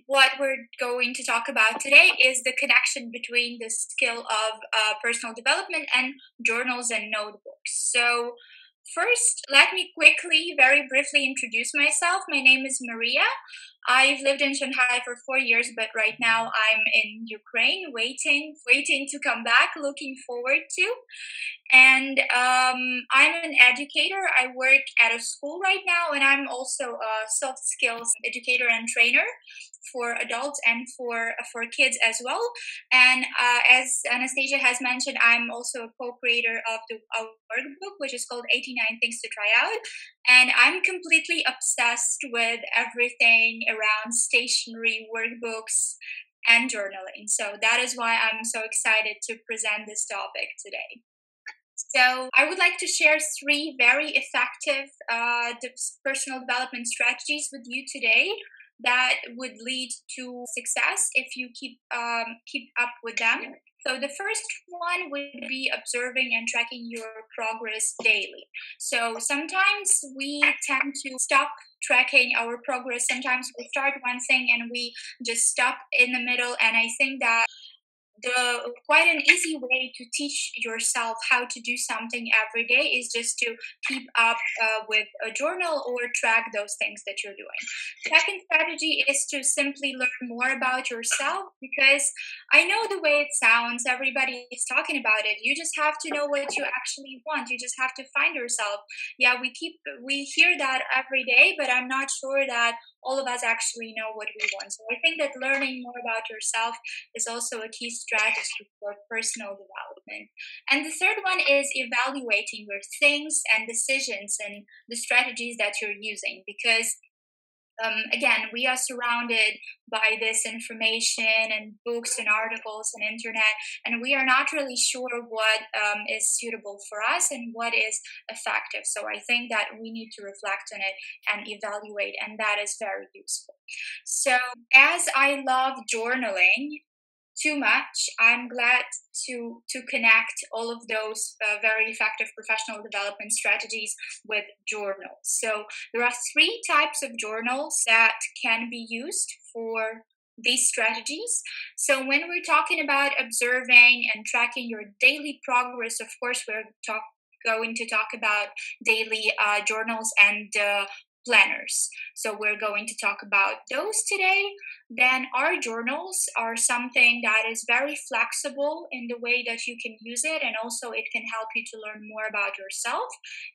what we're going to talk about today is the connection between the skill of personal development and journals and notebooks. So, first, let me quickly, very briefly introduce myself. My name is Maria. I've lived in Shanghai for 4 years, but right now I'm in Ukraine, waiting to come back, looking forward to. And I'm an educator. I work at a school right now, and I'm also a soft skills educator and trainer for adults and for kids as well. And as Anastasia has mentioned, I'm also a co-creator of the workbook, which is called 89 Things to Try Out. And I'm completely obsessed with everything around stationery, workbooks, and journaling. So that is why I'm so excited to present this topic today. So I would like to share three very effective personal development strategies with you today that would lead to success if you keep up with them. So the first one would be observing and tracking your progress daily. So sometimes we tend to stop tracking our progress. Sometimes we start one thing and we just stop in the middle. And I think that quite an easy way to teach yourself how to do something every day is just to keep up with a journal or track those things that you're doing. Second strategy is to simply learn more about yourself, because I know the way it sounds, everybody is talking about it. You just have to know what you actually want. You just have to find yourself. Yeah, we hear that every day, but I'm not sure that all of us actually know what we want. So I think that learning more about yourself is also a key strategy for personal development. And the third one is evaluating your things and decisions and the strategies that you're using, because again, we are surrounded by this information and books and articles and internet, and we are not really sure what is suitable for us and what is effective. So I think that we need to reflect on it and evaluate, and that is very useful. So as I love journaling too much, I'm glad to connect all of those very effective professional development strategies with journals. So there are three types of journals that can be used for these strategies. So when we're talking about observing and tracking your daily progress, of course, we're going to talk about daily journals and planners. So we're going to talk about those today. Then our journals are something that is very flexible in the way that you can use it, and also it can help you to learn more about yourself.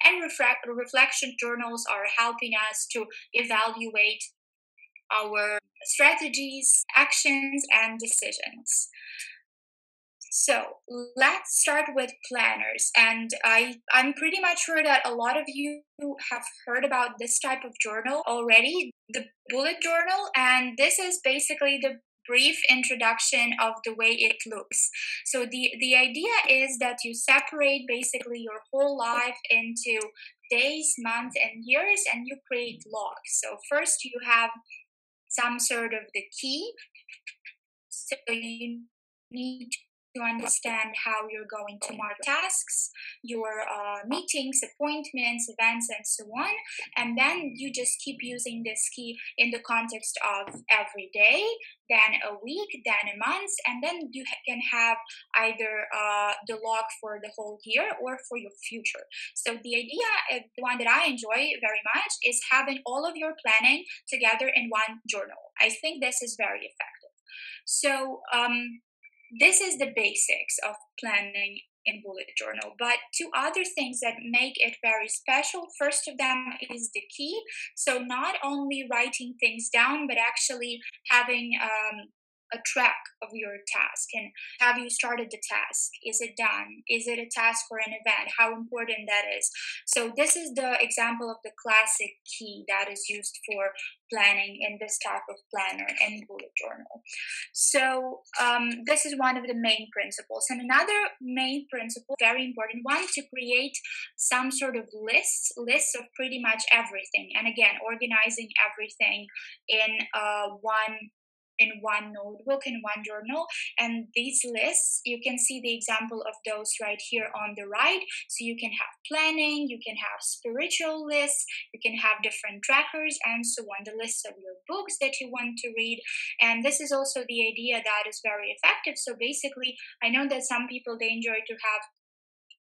And reflection journals are helping us to evaluate our strategies, actions, and decisions. So let's start with planners. And I'm pretty much sure that a lot of you have heard about this type of journal already, the bullet journal. And this is basically the brief introduction of the way it looks. So the idea is that you separate basically your whole life into days, months, and years, and you create logs. So first you have some sort of the key. So you need to understand how you're going to mark tasks, your meetings, appointments, events, and so on. And then you just keep using this key in the context of every day, then a week, then a month, and then you can have either the log for the whole year or for your future. So the idea, the one that I enjoy very much, is having all of your planning together in one journal. I think this is very effective. So this is the basics of planning in bullet journal. But two other things that make it very special, first of them is the key. So not only writing things down, but actually having a track of your task. And have you started the task? Is it done? Is it a task for an event? How important that is. So this is the example of the classic key that is used for planning in this type of planner and bullet journal. So this is one of the main principles. And another main principle, very important one, to create some sort of lists of pretty much everything. And again, organizing everything in in one notebook, in one journal. And these lists, you can see the example of those right here on the right. So you can have planning, you can have spiritual lists, you can have different trackers, and so on, the lists of your books that you want to read. And this is also the idea that is very effective. So basically, I know that some people, they enjoy to have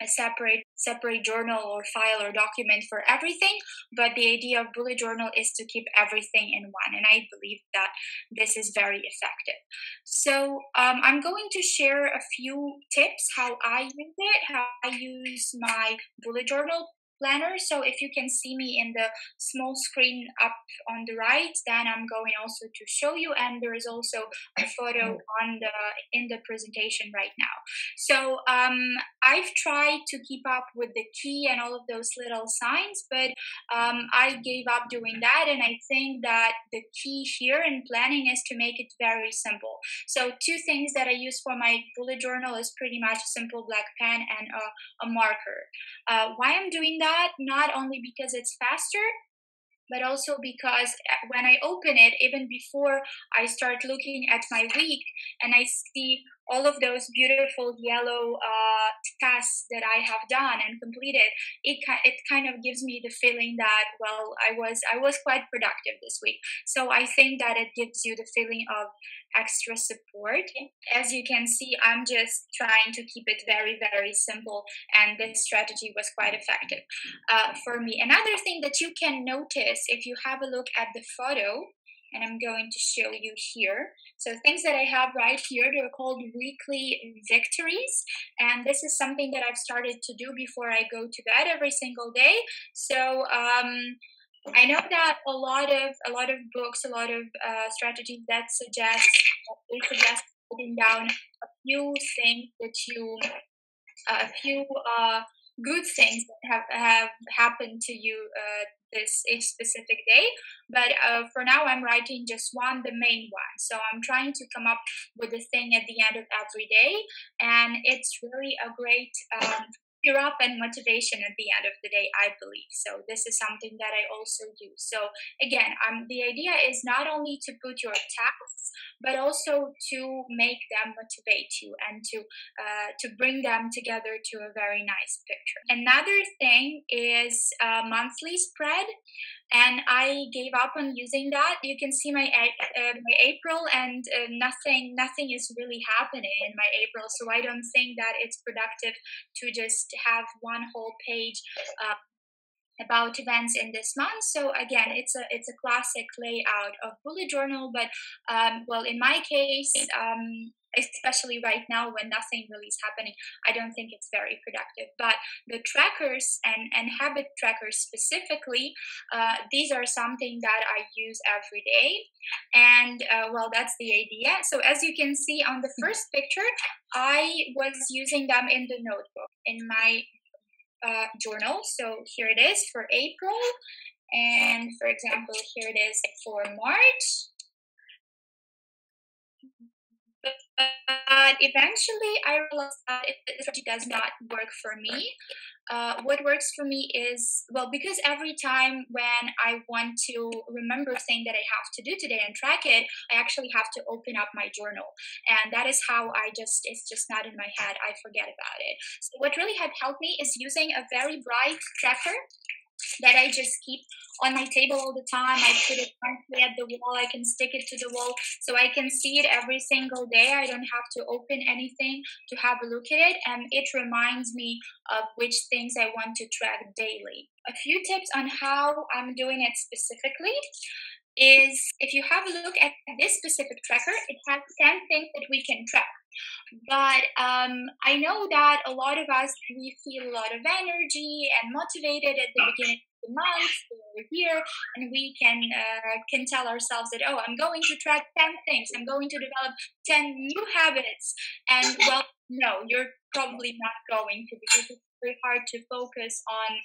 a separate journal or file or document for everything, but the idea of bullet journal is to keep everything in one, and I believe that this is very effective. So I'm going to share a few tips how I use it, how I use my bullet journal planner. So if you can see me in the small screen up on the right, then I'm going also to show you, and there is also a photo on the in the presentation right now. So I've tried to keep up with the key and all of those little signs, but I gave up doing that. And I think that the key here in planning is to make it very simple. So two things that I use for my bullet journal is pretty much a simple black pen and a marker. Why I'm doing that? Not only because it's faster, but also because when I open it, even before I start looking at my week and I see all of those beautiful yellow tasks that I have done and completed, it kind of gives me the feeling that, well, I was quite productive this week. So I think that it gives you the feeling of extra support. As you can see, I'm just trying to keep it very, very simple, and this strategy was quite effective for me. Another thing that you can notice if you have a look at the photo, and I'm going to show you here. So things that I have right here, they're called weekly victories. And this is something that I've started to do before I go to bed every single day. So I know that a lot of books, a lot of strategies that suggest putting down a few things that you, a few good things that have happened to you this specific day. But for now, I'm writing just one, the main one. So I'm trying to come up with a thing at the end of every day, and it's really a great cheer up and motivation at the end of the day, I believe. So this is something that I also use. So again, the idea is not only to put your tasks, but also to make them motivate you and to bring them together to a very nice picture. Another thing is a monthly spread, and I gave up on using that. You can see my April, and nothing is really happening in my April. So I don't think that it's productive to just have one whole page about events in this month. So again, it's a classic layout of bullet journal, but well, in my case, especially right now when nothing really is happening, I don't think it's very productive. But the trackers and habit trackers specifically, these are something that I use every day. And well, that's the idea. So as you can see on the first picture, I was using them in the notebook in my journal. So here it is for April, and for example, here it is for March. But eventually, I realized that it strategy does not work for me. What works for me is, well, because every time when I want to remember a thing that I have to do today and track it, I actually have to open up my journal. And that is how it's just not in my head. I forget about it. So what really had helped me is using a very bright tracker that I just keep on my table all the time. I put it constantly at the wall. I can stick it to the wall so I can see it every single day. I don't have to open anything to have a look at it, and it reminds me of which things I want to track daily. A few tips on how I'm doing it specifically is, if you have a look at this specific tracker, it has 10 things that we can track. But I know that a lot of us, we feel a lot of energy and motivated at the beginning of the month or year, and we can tell ourselves that, oh, I'm going to track 10 things, I'm going to develop 10 new habits. And well, no, you're probably not going to, because it's very hard to focus on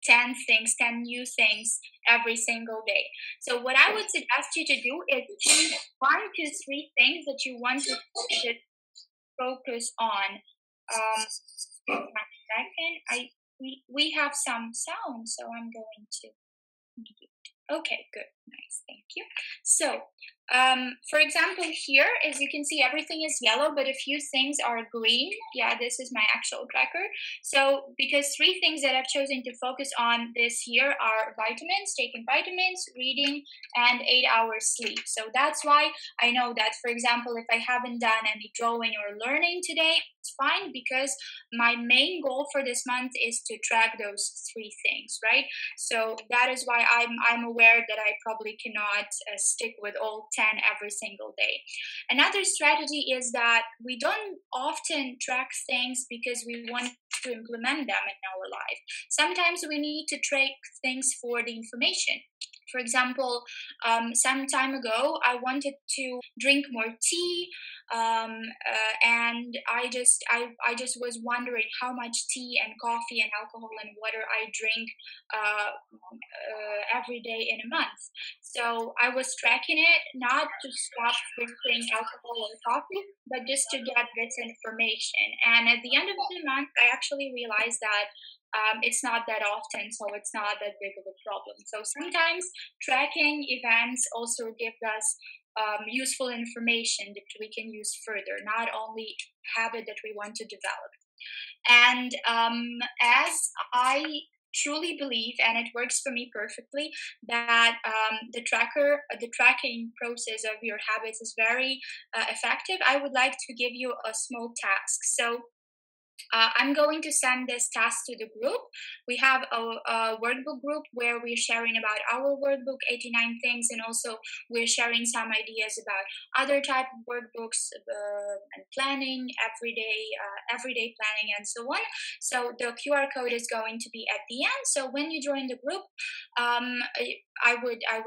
10 things, 10 new things every single day. So what I would suggest you to do is choose 1 to 3 things that you want to focus on. One second, we have some sound, so I'm going to mute. Okay, good. Nice. Thank you. So, for example, here, as you can see, everything is yellow, but a few things are green. Yeah, this is my actual tracker. So, because three things that I've chosen to focus on this year are vitamins, taking vitamins, reading, and 8 hours sleep. So that's why I know that, for example, if I haven't done any drawing or learning today, it's fine because my main goal for this month is to track those three things, right? So that is why I'm aware that I probably cannot stick with all 10 every single day. Another strategy is that we don't often track things because we want to implement them in our life. Sometimes we need to track things for the information. For example, some time ago, I wanted to drink more tea, and I just was wondering how much tea and coffee and alcohol and water I drink every day in a month. So I was tracking it not to stop drinking alcohol or coffee, but just to get this information. And at the end of the month, I actually realized that it's not that often, so it's not that big of a problem. So sometimes tracking events also give us useful information that we can use further, not only habit that we want to develop. And as I truly believe, and it works for me perfectly, that the tracking process of your habits is very effective. I would like to give you a small task. So I'm going to send this task to the group. We have a workbook group where we're sharing about our workbook, 89 things, and also we're sharing some ideas about other type of workbooks and planning, everyday planning, and so on. So the QR code is going to be at the end. So when you join the group, I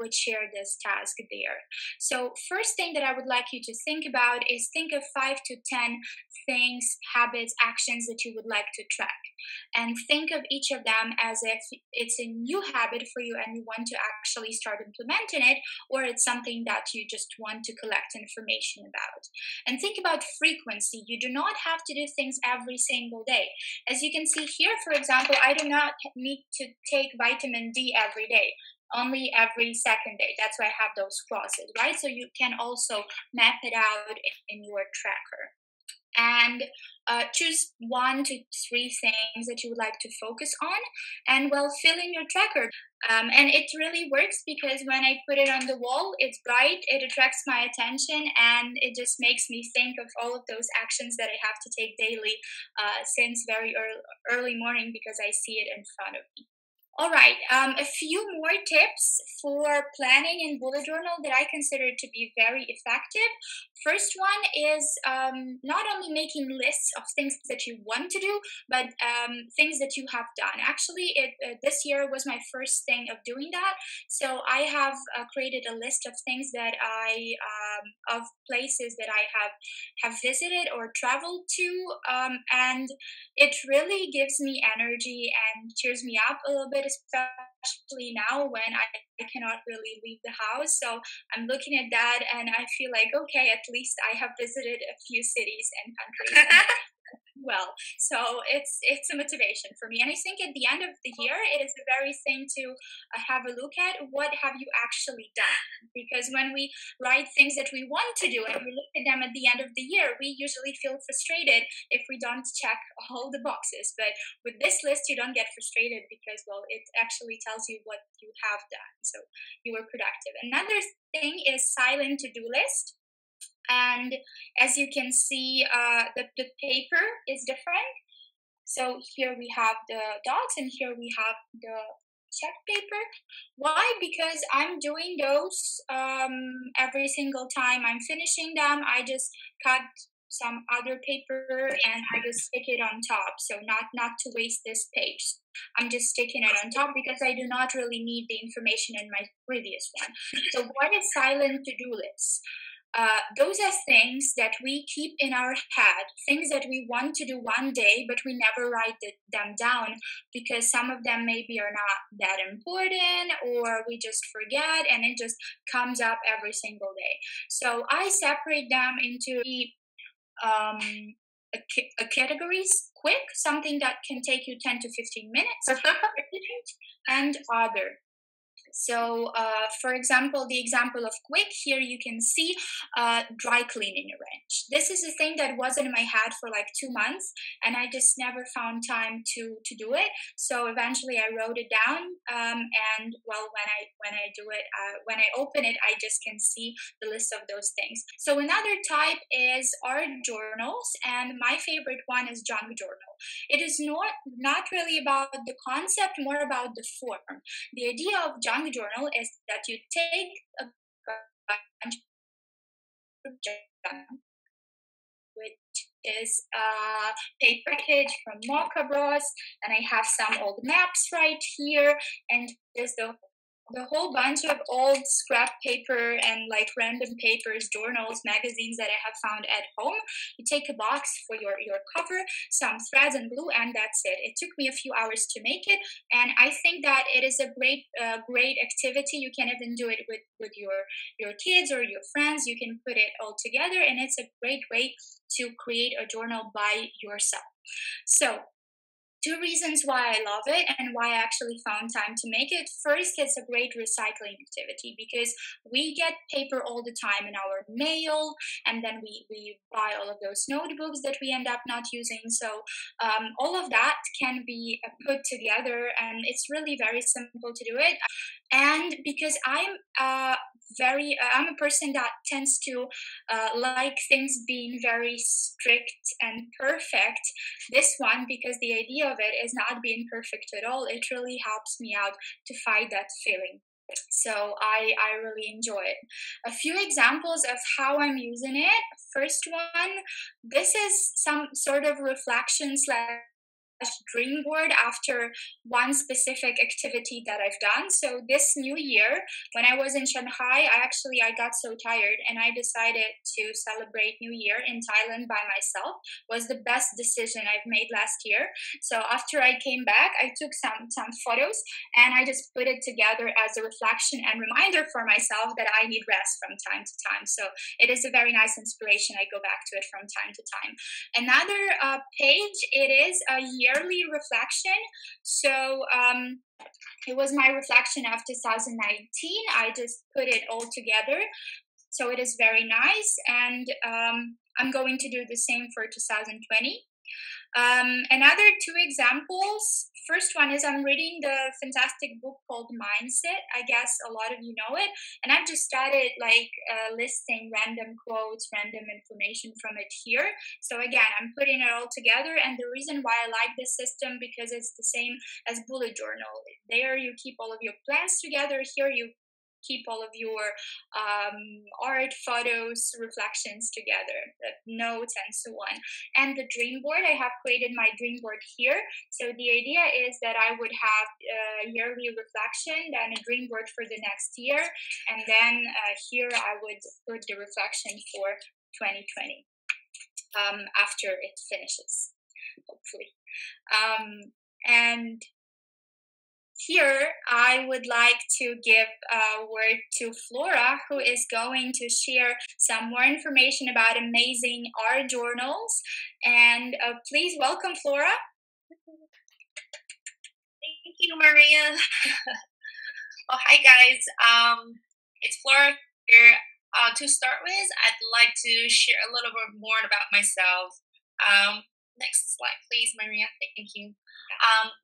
would share this task there. So first thing that I would like you to think about is think of 5 to 10 things, habits, actions that you would like to track. And think of each of them as if it's a new habit for you and you want to actually start implementing it, or it's something that you just want to collect information about. And think about frequency. You do not have to do things every single day. As you can see here, for example, I do not need to take vitamin D every day, only every second day. That's why I have those crosses, right? So you can also map it out in your tracker. And choose 1 to 3 things that you would like to focus on, and well, fill in your tracker. And it really works because when I put it on the wall, it's bright, it attracts my attention, and it just makes me think of all of those actions that I have to take daily since very early morning because I see it in front of me. All right, a few more tips for planning in bullet journal that I consider to be very effective. First one is not only making lists of things that you want to do, but things that you have done. Actually, this year was my first thing of doing that. So I have created a list of things that of places that I have visited or traveled to, and it really gives me energy and cheers me up a little bit, especially now when I cannot really leave the house. So I'm looking at that and I feel like, okay, at least I have visited a few cities and countries. Well, so it's a motivation for me, and I think at the end of the year it is a very thing to have a look at what have you actually done, because when we write things that we want to do and we look at them at the end of the year, we usually feel frustrated if we don't check all the boxes. But with this list you don't get frustrated because, well, it actually tells you what you have done, so you were productive. Another thing is silent to-do list. And as you can see, the paper is different. So here we have the dots and here we have the check paper. Why? Because I'm doing those every single time I'm finishing them. I just cut some other paper and I just stick it on top. So not to waste this page. I'm just sticking it on top because I do not really need the information in my previous one. So what is silent to-do list? Those are things that we keep in our head, things that we want to do one day, but we never write them down because some of them maybe are not that important or we just forget and it just comes up every single day. So I separate them into um, categories: quick, something that can take you 10 to 15 minutes, urgent, and other. So, for example, the example of Quick, here you can see dry cleaning range. This is a thing that was in my head for like 2 months, and I just never found time to do it. So eventually, I wrote it down, and well, when I do it, when I open it, I just can see the list of those things. So another type is art journals, and my favorite one is junk journal. It is not really about the concept, more about the form. The idea of junk journal is that you take a bunch of junk, which is a paper package from Mocha Bros, and I have some old maps right here, and there's the whole bunch of old scrap paper and like random papers, journals, magazines that I have found at home. You take a box for your cover, some threads and glue, and that's it. It took me a few hours to make it, and I think that it is a great activity. You can even do it with your kids or your friends. You can put it all together, and it's a great way to create a journal by yourself. So two reasons why I love it and why I actually found time to make it. First, it's a great recycling activity because we get paper all the time in our mail, and then we buy all of those notebooks that we end up not using. So all of that can be put together, and it's really very simple to do it. And because I'm a person that tends to like things being very strict and perfect. This one, because the idea of it is not being perfect at all, it really helps me out to fight that feeling. So I really enjoy it. A few examples of how I'm using it. First one, this is some sort of reflection slash dream board after one specific activity that I've done. So this new year, when I was in Shanghai, I got so tired and I decided to celebrate New Year in Thailand by myself. Was the best decision I've made last year. So after I came back, I took some photos and I just put it together as a reflection and reminder for myself that I need rest from time to time. So it is a very nice inspiration. I go back to it from time to time. Another page, it is a yearly reflection. So it was my reflection of 2019. I just put it all together. So it is very nice. And I'm going to do the same for 2020. Another two examples. First one is I'm reading the fantastic book called Mindset. I guess a lot of you know it. And I've just started like listing random quotes, random information from it here. So again, I'm putting it all together. And the reason why I like this system, because it's the same as bullet journal. There you keep all of your plans together. Here you keep all of your art, photos, reflections together, notes, and so on. And the dream board, I have created my dream board here. So the idea is that I would have a yearly reflection, then a dream board for the next year, and then here I would put the reflection for 2020 after it finishes, hopefully. And here, I would like to give a word to Flora, who is going to share some more information about amazing art journals. And please welcome Flora. Thank you, Maria. Oh, hi guys. It's Flora here. To start with, I'd like to share a little bit more about myself. Next slide, please, Maria. Thank you.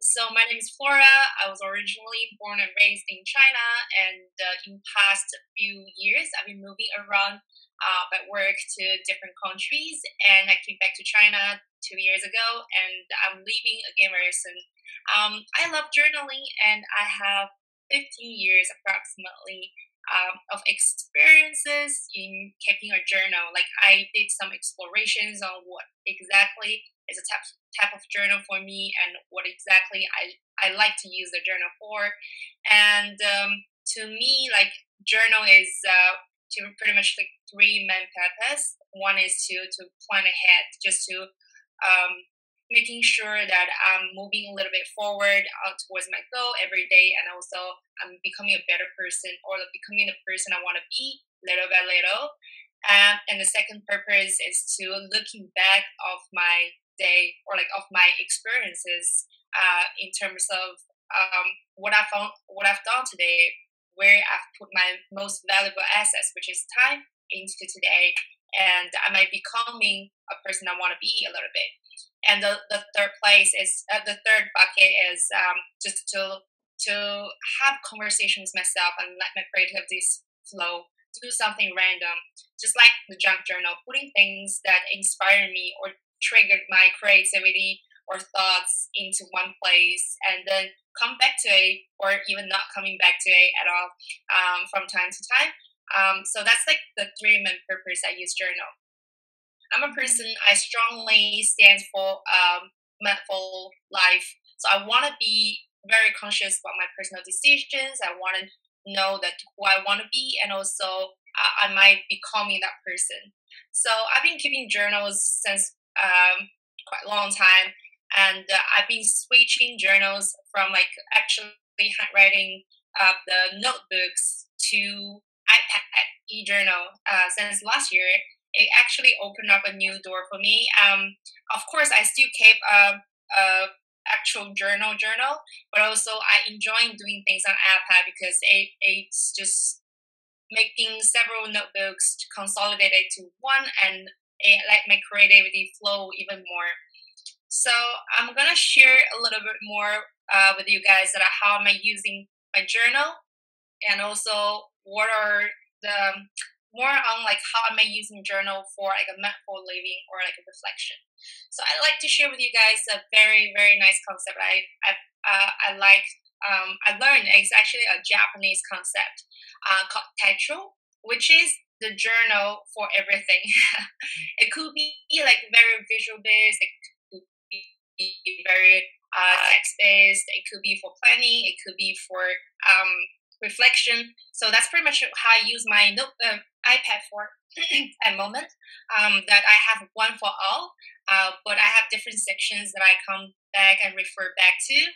So my name is Flora. I was originally born and raised in China, and in past few years, I've been moving around at work to different countries, and I came back to China 2 years ago, and I'm leaving again very soon. I love journaling, and I have 15 years approximately of experiences in keeping a journal. Like I did some explorations on what exactly is a type of journal for me and what exactly I like to use the journal for. And to me, like journal is to pretty much like three main purpose. One is to plan ahead, just to making sure that I'm moving a little bit forward towards my goal every day, and also I'm becoming a better person or becoming the person I want to be little by little. And the second purpose is to looking back of my day or like of my experiences in terms of what I've done today, where I've put my most valuable assets, which is time, into today, and am I becoming a person I want to be a little bit. And the third place is the third bucket is just to have conversation with myself and let my creativity flow. Do something random, just like the junk journal, putting things that inspire me or triggered my creativity or thoughts into one place, and then come back to it, or even not coming back to it at all from time to time. So that's like the three main purpose I use journal. I'm a person, I strongly stand for mindful life. So I want to be very conscious about my personal decisions. I want to know that who I want to be, and also I might becoming that person. So I've been keeping journals since quite a long time, and I've been switching journals from like actually handwriting the notebooks to iPad e-journal since last year. It actually opened up a new door for me. Of course, I still keep a actual journal, but also I enjoy doing things on iPad because it's just making several notebooks to consolidate it to one, and it let my creativity flow even more. So I'm gonna share a little bit more with you guys that how am I using my journal, and also what are the more on like how am I using journal for like a mindful living or like a reflection. So I like to share with you guys a very nice concept I like. I learned it's actually a Japanese concept called Techo, which is the journal for everything. It could be like very visual based. It could be very text based. It could be for planning. It could be for reflection. So that's pretty much how I use my iPad for at the moment. That I have one for all, but I have different sections that I come back and refer back to.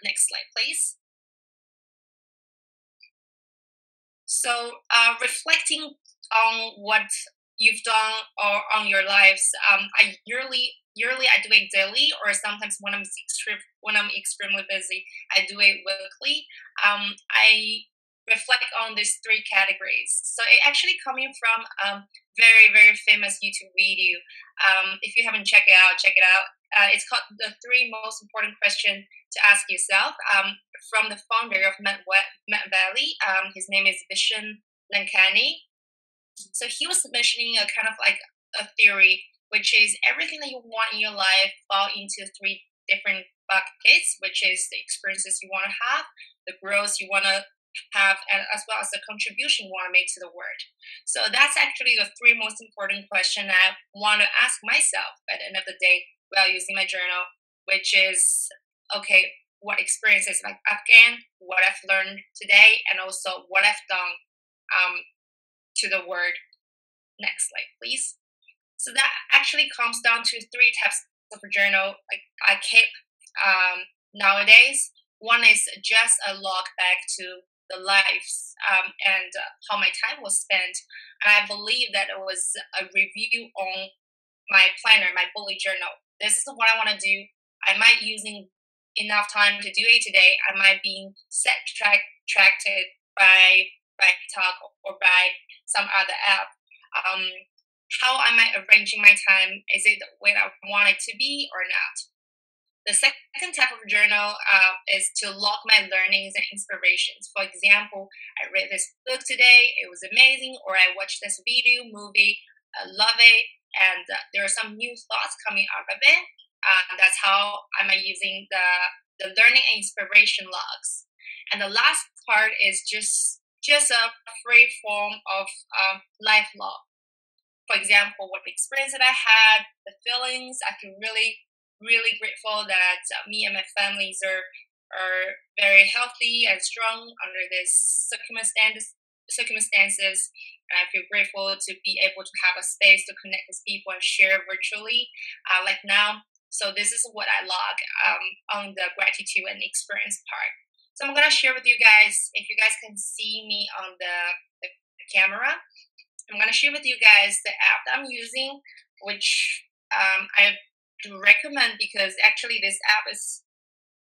Next slide, please. So reflecting on what you've done or on your lives, I yearly I do it daily, or sometimes when I'm extremely busy, I do it weekly. I reflect on these three categories. So it actually coming from very famous YouTube video. If you haven't checked it out, check it out. It's called the three most important questions to ask yourself. From the founder of Met Valley, his name is Vishen Lankani. So he was mentioning a kind of like a theory, which is everything that you want in your life fall into three different buckets, which is the experiences you want to have, the growth you want to have, and as well as the contribution you want to make to the world. So that's actually the three most important questions I want to ask myself at the end of the day while using my journal, which is, okay, what experiences I've gained, what I've learned today, and also what I've done to the world. Next slide, please. So that actually comes down to three types of journal like I keep nowadays. One is just a log back to the lives and how my time was spent. And I believe that it was a review on my planner, my bullet journal. This is what I want to do. I might using enough time to do it today. I might be distracted by TikTok or by some other app. How am I arranging my time? Is it the way I want it to be or not? The second type of journal is to log my learnings and inspirations. For example, I read this book today, it was amazing, or I watched this movie, I love it, and there are some new thoughts coming out of it. That's how I'm using the learning and inspiration logs. And the last part is just a free form of life log. For example, what experience that I had, the feelings. I feel really grateful that me and my families are very healthy and strong under these circumstances. And I feel grateful to be able to have a space to connect with people and share virtually, like now. So this is what I log on the gratitude and experience part. So I'm gonna share with you guys, if you guys can see me on the camera, I'm gonna share with you guys the app that I'm using, which I do recommend because actually this app is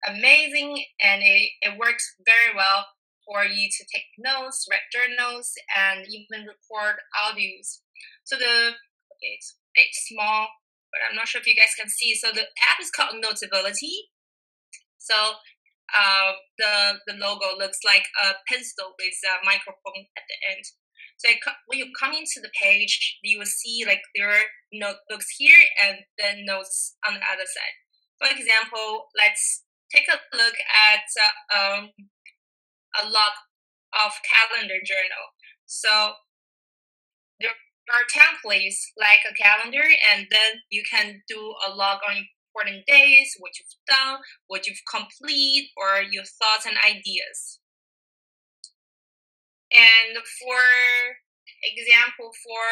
amazing, and it works very well for you to take notes, write journals, and even record audios. So okay, it's big, small, but I'm not sure if you guys can see. So the app is called Notability. So the logo looks like a pencil with a microphone at the end. So when you come into the page, you will see like there are notebooks here and then notes on the other side. For example, let's take a look at a log of calendar journal. So there are templates like a calendar, and then you can do a log on important days, what you've done, what you've completed, or your thoughts and ideas. And for example, for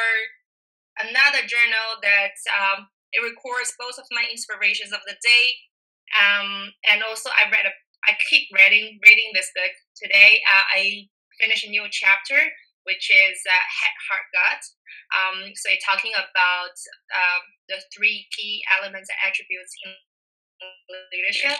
another journal that it records both of my inspirations of the day, and also I keep reading this book. Today I finished a new chapter, which is Head, Heart, Gut. So it's talking about the three key elements and attributes in leadership,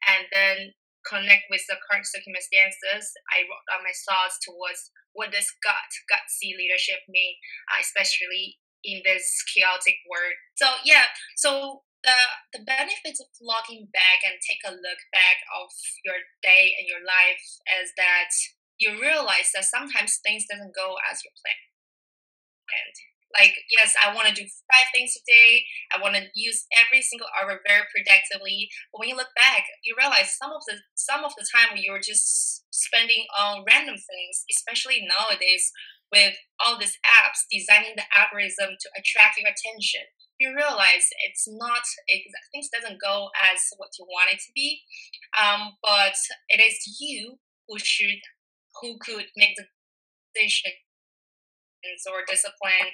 and then connect with the current circumstances. I wrote down my thoughts towards what does gutsy leadership mean, especially in this chaotic world. So yeah, so the benefits of looking back and take a look back of your day and your life is that you realize that sometimes things doesn't go as you planned. Like, yes, I want to do 5 things today. I want to use every single hour very productively. But when you look back, you realize some of the time you're just spending on random things, especially nowadays with all these apps designing the algorithm to attract your attention. You realize it's not things doesn't go as what you want it to be, but it is you who could make the decision or discipline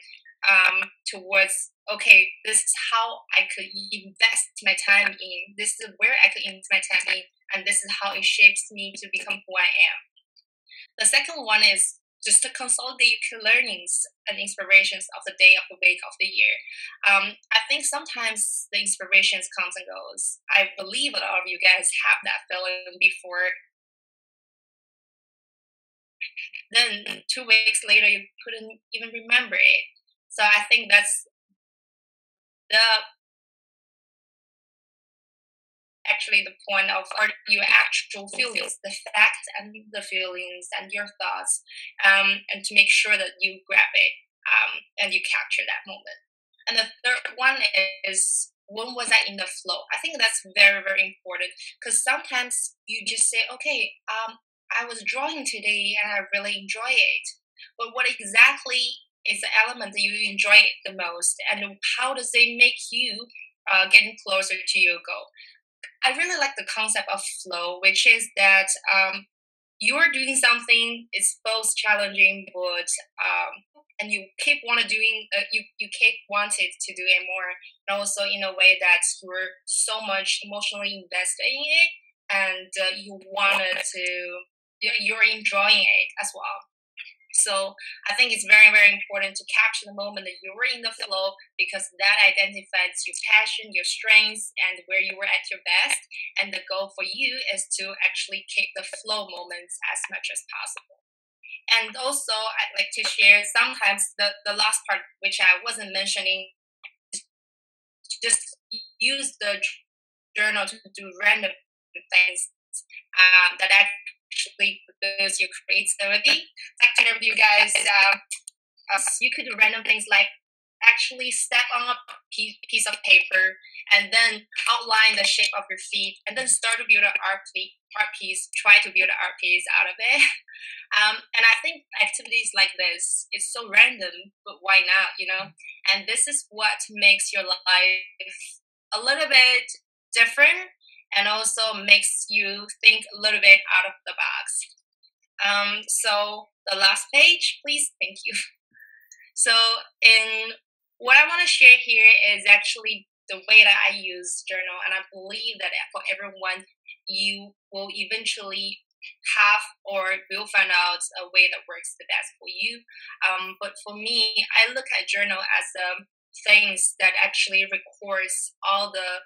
towards, okay, this is how I could invest my time in, this is where I could invest my time in, and this is how it shapes me to become who I am. The second one is just to consolidate your learnings and inspirations of the day, of the week, of the year. I think sometimes the inspirations comes and goes. I believe a lot of you guys have that feeling before. Then 2 weeks later, you couldn't even remember it. So I think that's the actually the point of your actual feelings, the facts and the feelings and your thoughts, and to make sure that you grab it and you capture that moment. And the third one is, when was I in the flow? I think that's very, very important, because sometimes you just say, okay, I was drawing today and I really enjoy it. But what exactly is the element that you enjoy it the most, and how does it make you getting closer to your goal? I really like the concept of flow, which is that you're doing something, it's both challenging, but and you keep you keep wanting to do it more, and also in a way that you're so much emotionally invested in it, and you're enjoying it as well. So I think it's very, very important to capture the moment that you were in the flow, because that identifies your passion, your strengths, and where you were at your best. And the goal for you is to actually keep the flow moments as much as possible. And also, I'd like to share sometimes the last part, which I wasn't mentioning, just use the journal to do random things that actually boost your creativity. Like to interview you guys, you could do random things like actually step on a piece of paper and then outline the shape of your feet, and then start to build an art piece. Try to build an art piece out of it. And I think activities like this, it's so random, but why not? And this is what makes your life a little bit different, and also makes you think a little bit out of the box. So the last page, please. Thank you. So what I want to share here is actually the way that I use journal, and I believe that for everyone, you will eventually have or will find out a way that works the best for you. But for me, I look at journal as things that actually records all the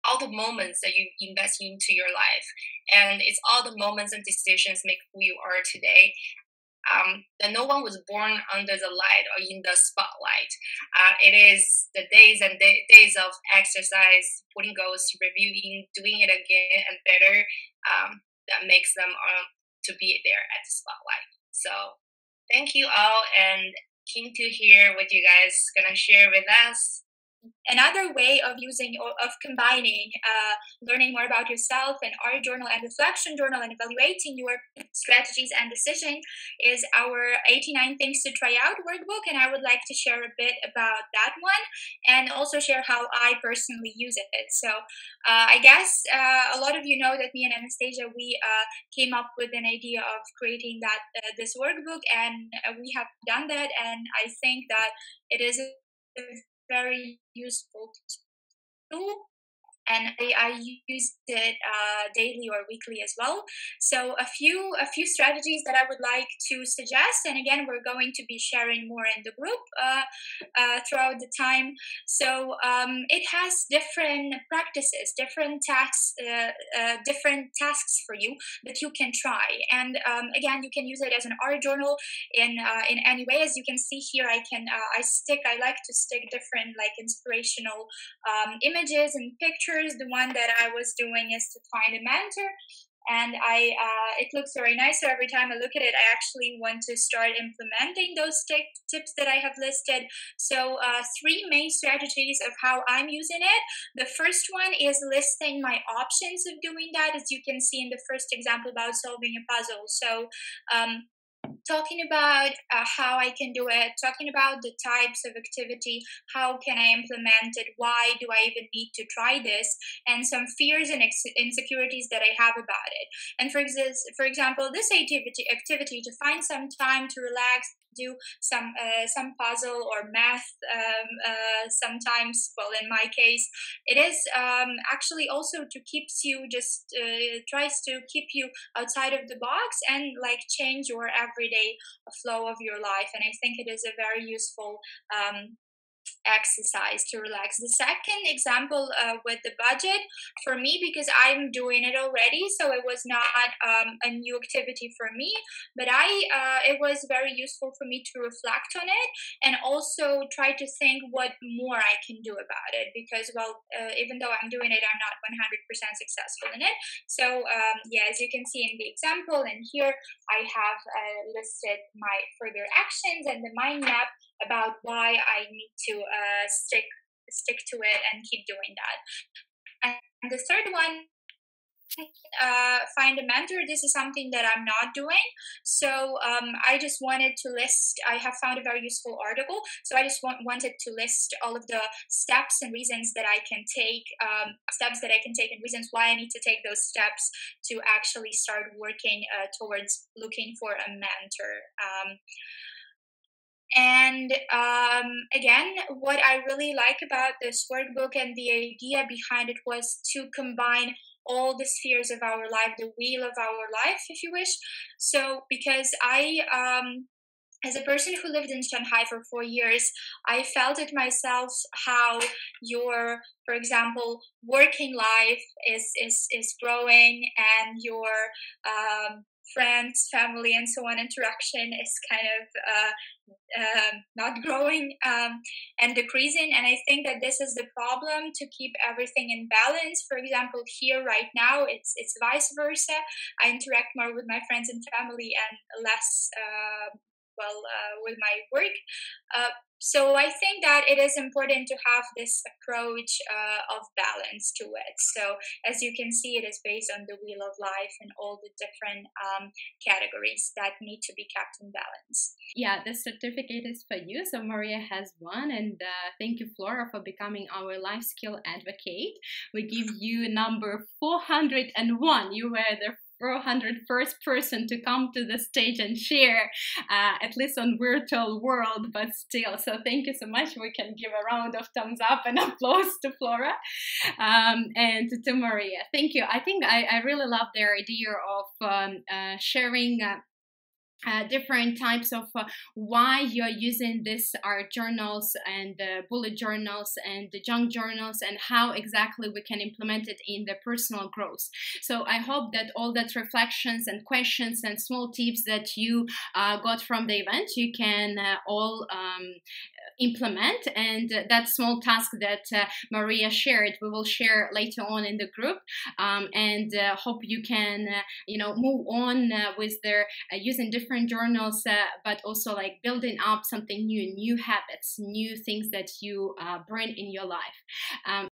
all the moments that you invest into your life, and it's all the moments and decisions make who you are today. That no one was born under the light or in the spotlight. It is the days and days of exercise, putting goals, reviewing, doing it again and better, that makes them to be there at the spotlight. So thank you all, and keen to hear what you guys gonna share with us. Another way of using or of combining learning more about yourself and art journal and reflection journal and evaluating your strategies and decision is our 89 things to try out workbook, and I would like to share a bit about that one and also share how I personally use it. So I guess a lot of you know that me and Anastasia, we came up with an idea of creating that this workbook, and we have done that, and I think that it is a very useful tool, and I use it daily or weekly as well. So a few strategies that I would like to suggest, and again, we're going to be sharing more in the group throughout the time. So it has different practices, different tasks for you that you can try. And again, you can use it as an art journal in any way. As you can see here, I like to stick different like inspirational images and pictures. The one that I was doing is to find a mentor, and it looks very nice. So every time I look at it, I actually want to start implementing those tips that I have listed. So 3 main strategies of how I'm using it. The first one is listing my options of doing that, as you can see in the first example about solving a puzzle. So talking about how I can do it, talking about the types of activity, how can I implement it, why do I even need to try this, and some fears and insecurities that I have about it. And for example, this activity to find some time to relax, do some puzzle or math. Sometimes, well, in my case, it is actually also to tries to keep you outside of the box and like change your everyday flow of your life. And I think it is a very useful exercise to relax. The second example with the budget, for me, because I'm doing it already, so it was not a new activity for me, but it was very useful for me to reflect on it and also try to think what more I can do about it, because even though I'm doing it, I'm not 100% successful in it. So yeah, as you can see in the example, and here I have listed my further actions and the mind map about why I need to stick to it and keep doing that. And the third one, find a mentor. This is something that I'm not doing. So I just wanted to list, I have found a very useful article. So I just wanted to list all of the steps and reasons that I can take, and reasons why I need to take those steps to actually start working towards looking for a mentor. And again, what I really like about this workbook and the idea behind it was to combine all the spheres of our life, the wheel of our life, if you wish. So because as a person who lived in Shanghai for 4 years, I felt it myself how your, for example, working life is growing, and your friends, family, and so on interaction is kind of not growing and decreasing. And I think that this is the problem, to keep everything in balance. For example, here right now, it's vice versa. I interact more with my friends and family and less with my work. So I think that it is important to have this approach of balance to it. So as you can see, it is based on the wheel of life and all the different categories that need to be kept in balance. Yeah, the certificate is for you. So Maria has one, and thank you, Flora, for becoming our life skill advocate. We give you number 401. You were the 401st person to come to the stage and share, at least on virtual world, but still. So thank you so much. We can give a round of thumbs up and applause to Flora and to Maria. Thank you. I think I really love their idea of sharing different types of why you're using this art journals and bullet journals and the junk journals, and how exactly we can implement it in the personal growth. So I hope that all that reflections and questions and small tips that you got from the event, you can all implement, and that small task that Maria shared, we will share later on in the group, and hope you can move on with their using different journals, but also like building up something new habits, new things that you bring in your life.